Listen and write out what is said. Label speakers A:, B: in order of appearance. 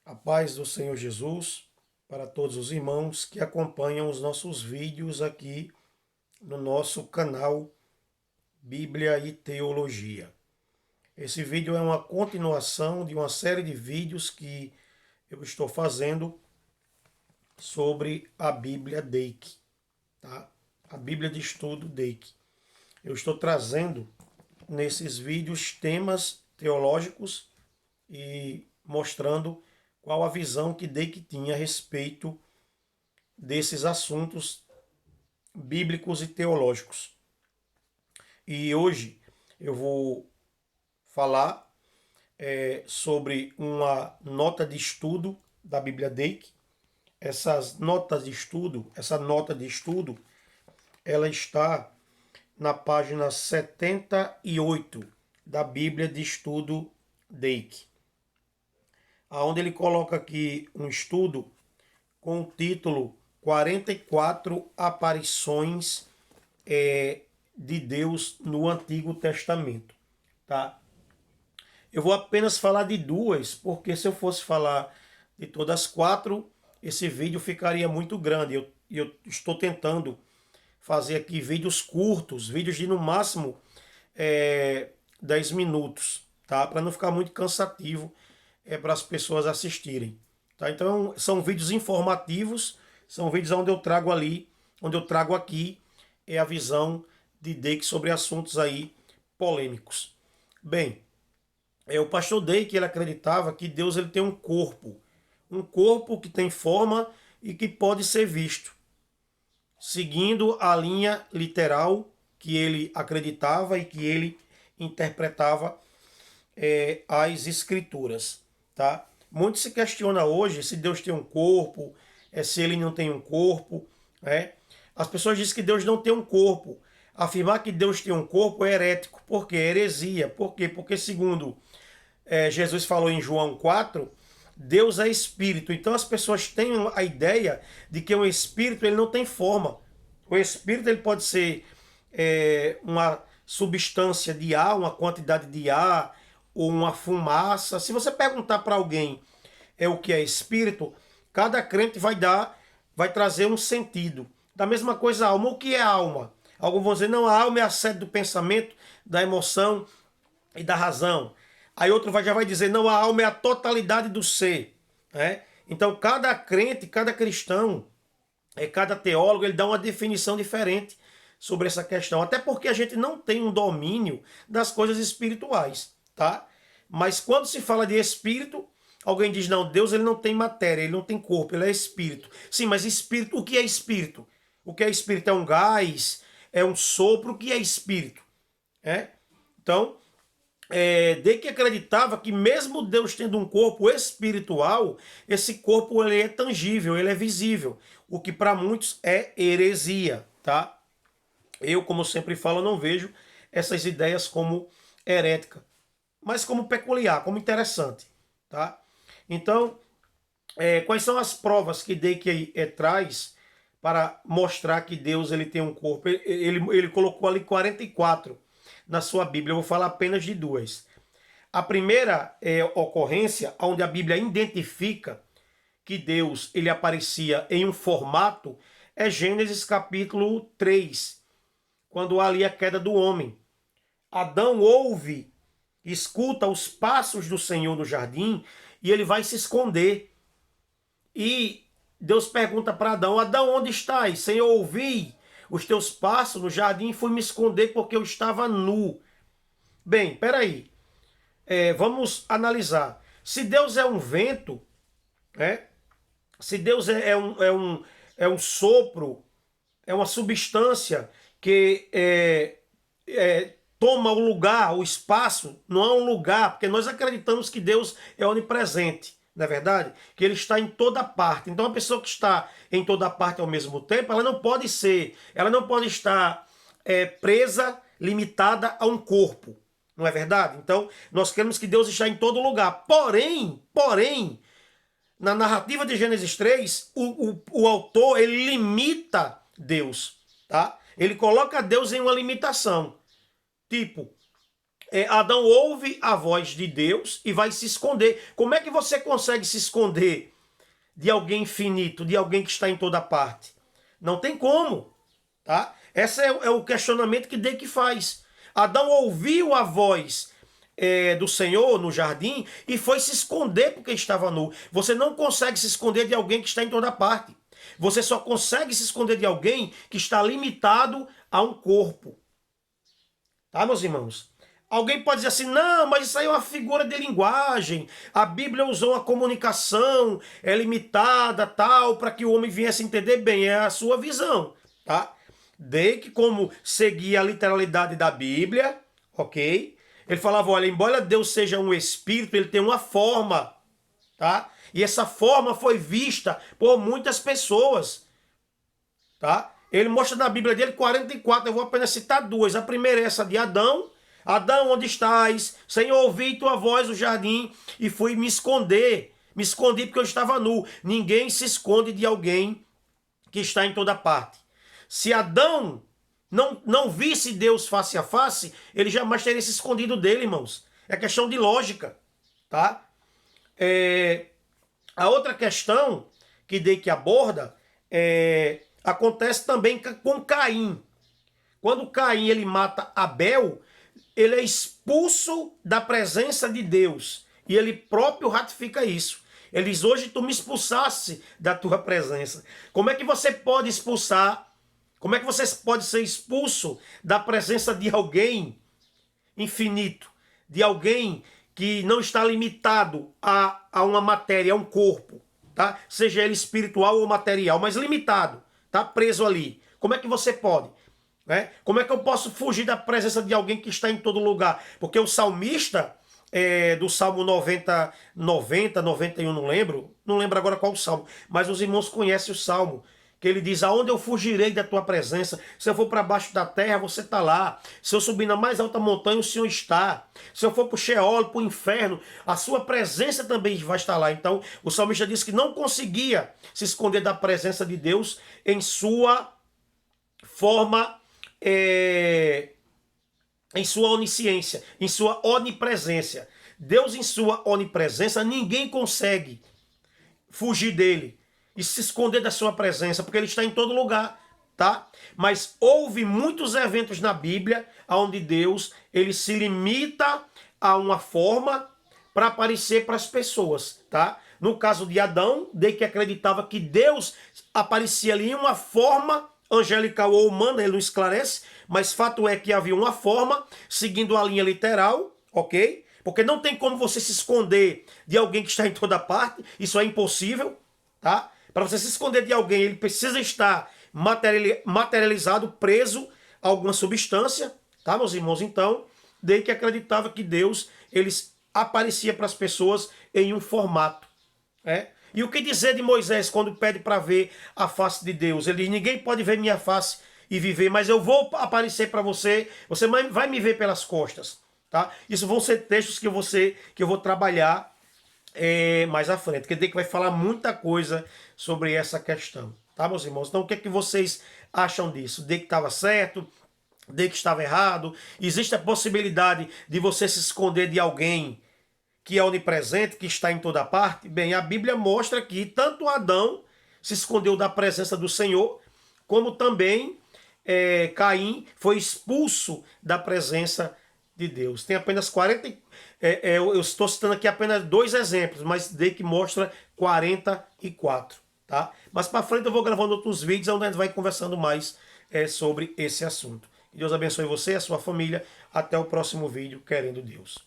A: A paz do Senhor Jesus para todos os irmãos que acompanham os nossos vídeos aqui no nosso canal Bíblia e Teologia. Esse vídeo é uma continuação de uma série de vídeos que eu estou fazendo sobre a Bíblia Deik, tá? A Bíblia de Estudo Deik. Eu estou trazendo nesses vídeos temas teológicos e mostrando qual a visão que Deik tinha a respeito desses assuntos bíblicos e teológicos. E hoje eu vou falar sobre uma nota de estudo da Bíblia Deik. Essa nota de estudo, ela está na página 78 da Bíblia de Estudo Deik, onde ele coloca aqui um estudo com o título 44 aparições de Deus no Antigo Testamento. Tá? Eu vou apenas falar de duas, porque se eu fosse falar de todas as quatro, esse vídeo ficaria muito grande. Eu estou tentando fazer aqui vídeos curtos, vídeos de no máximo 10 minutos, tá? Para não ficar muito cansativo para as pessoas assistirem. Tá? Então são vídeos informativos, são vídeos onde eu trago aqui a visão de Deik sobre assuntos aí polêmicos. Bem, o pastor Deik, ele acreditava que Deus ele tem um corpo que tem forma e que pode ser visto, seguindo a linha literal que ele acreditava e que ele interpretava as escrituras, tá? Muito se questiona hoje se Deus tem um corpo, se ele não tem um corpo, né? As pessoas dizem que Deus não tem um corpo. Afirmar que Deus tem um corpo é herético. Por quê? É heresia. Por quê? Porque segundo Jesus falou em João 4, Deus é espírito. Então as pessoas têm a ideia de que um espírito ele não tem forma. O espírito ele pode ser uma substância de ar, uma quantidade de ar, ou uma fumaça. Se você perguntar para alguém o que é espírito, cada crente vai trazer um sentido. Da mesma coisa a alma. O que é alma? Alguns vão dizer, não, a alma é a sede do pensamento, da emoção e da razão. Aí outro já vai dizer, não, a alma é a totalidade do ser. Né? Então cada crente, cada cristão, cada teólogo, ele dá uma definição diferente sobre essa questão. Até porque a gente não tem um domínio das coisas espirituais, tá? Mas quando se fala de espírito, alguém diz, não, Deus ele não tem matéria, ele não tem corpo, ele é espírito. Sim, mas espírito, o que é espírito? O que é espírito? É um gás? É um sopro? O que é espírito? Então, Deik acreditava que mesmo Deus tendo um corpo espiritual, esse corpo ele é tangível, ele é visível, o que para muitos é heresia, tá? Eu, como sempre falo, não vejo essas ideias como herética, mas como peculiar, como interessante, tá? Então, quais são as provas que Deik traz para mostrar que Deus ele tem um corpo? Ele colocou ali 44 na sua Bíblia. Eu vou falar apenas de duas. A primeira ocorrência, onde a Bíblia identifica que Deus ele aparecia em um formato, é Gênesis capítulo 3, quando há ali a queda do homem. Adão ouve, escuta os passos do Senhor no jardim e ele vai se esconder. E Deus pergunta para Adão, Adão, onde estás? Senhor, ouvi os teus passos no jardim e fui me esconder porque eu estava nu. Bem, peraí. Vamos analisar. Se Deus é um vento, se Deus é um sopro, é uma substância que toma o lugar, o espaço, não é um lugar, porque nós acreditamos que Deus é onipresente, não é verdade? Que ele está em toda parte. Então a pessoa que está em toda parte ao mesmo tempo, ela não pode estar presa, limitada a um corpo. Não é verdade? Então, nós queremos que Deus está em todo lugar. Porém, na narrativa de Gênesis 3, o autor, ele limita Deus, tá? Ele coloca Deus em uma limitação. Tipo, Adão ouve a voz de Deus e vai se esconder. Como é que você consegue se esconder de alguém infinito, de alguém que está em toda parte? Não tem como, tá? Esse é o questionamento que Deus faz. Adão ouviu a voz do Senhor no jardim e foi se esconder porque estava nu. Você não consegue se esconder de alguém que está em toda parte. Você só consegue se esconder de alguém que está limitado a um corpo. Tá, meus irmãos? Alguém pode dizer assim, não, mas isso aí é uma figura de linguagem. A Bíblia usou uma comunicação limitada, tal, para que o homem viesse entender bem. É a sua visão, tá? De que como seguir a literalidade da Bíblia, ok? Ele falava, olha, embora Deus seja um espírito, ele tem uma forma, tá? E essa forma foi vista por muitas pessoas, tá? Ele mostra na Bíblia dele 44, eu vou apenas citar duas. A primeira é essa de Adão. Adão, onde estás? Senhor, ouvi tua voz no jardim e fui me esconder. Me escondi porque eu estava nu. Ninguém se esconde de alguém que está em toda parte. Se Adão não visse Deus face a face, ele jamais teria se escondido dele, irmãos. É questão de lógica, tá? A outra questão que aborda acontece também com Caim. Quando Caim ele mata Abel, ele é expulso da presença de Deus. E ele próprio ratifica isso. Ele diz, hoje tu me expulsasse da tua presença. Como é que você pode expulsar? Como é que você pode ser expulso da presença de alguém infinito? De alguém que não está limitado a uma matéria, a um corpo, tá? Seja ele espiritual ou material, mas limitado, tá? Preso ali. Como é que você pode? Como é que eu posso fugir da presença de alguém que está em todo lugar? Porque o salmista, do Salmo 91, não lembro agora qual o Salmo, mas os irmãos conhecem o Salmo, que ele diz, aonde eu fugirei da tua presença? Se eu for para baixo da terra, você está lá. Se eu subir na mais alta montanha, o Senhor está. Se eu for para o Sheol, para o inferno, a sua presença também vai estar lá. Então, o salmista disse que não conseguia se esconder da presença de Deus em sua forma, em sua onisciência, em sua onipresença. Deus em sua onipresença, ninguém consegue fugir dele e se esconder da sua presença, porque ele está em todo lugar, tá? Mas houve muitos eventos na Bíblia onde Deus ele se limita a uma forma para aparecer para as pessoas, tá? No caso de Adão, de que acreditava que Deus aparecia ali em uma forma angelical ou humana, ele não esclarece, mas fato é que havia uma forma, seguindo a linha literal, ok? Porque não tem como você se esconder de alguém que está em toda parte, isso é impossível, tá? Para você se esconder de alguém, ele precisa estar materializado, preso a alguma substância, tá, meus irmãos? Então, daí que acreditava que Deus, ele aparecia para as pessoas em um formato, E o que dizer de Moisés quando pede para ver a face de Deus? Ele diz, ninguém pode ver minha face e viver, mas eu vou aparecer para você, você vai me ver pelas costas, tá? Isso vão ser textos que eu vou trabalhar mais à frente, que tem que vai falar muita coisa sobre essa questão, tá, meus irmãos? Então, o que é que vocês acham disso? De que estava certo? De que estava errado? Existe a possibilidade de você se esconder de alguém que é onipresente, que está em toda parte? Bem, a Bíblia mostra que tanto Adão se escondeu da presença do Senhor, como também Caim foi expulso da presença de Deus. Tem apenas 40. Eu estou citando aqui apenas 2 exemplos, mas de que mostra 44. Tá? Mas para frente eu vou gravando outros vídeos onde a gente vai conversando mais sobre esse assunto. Que Deus abençoe você e a sua família. Até o próximo vídeo, querendo Deus.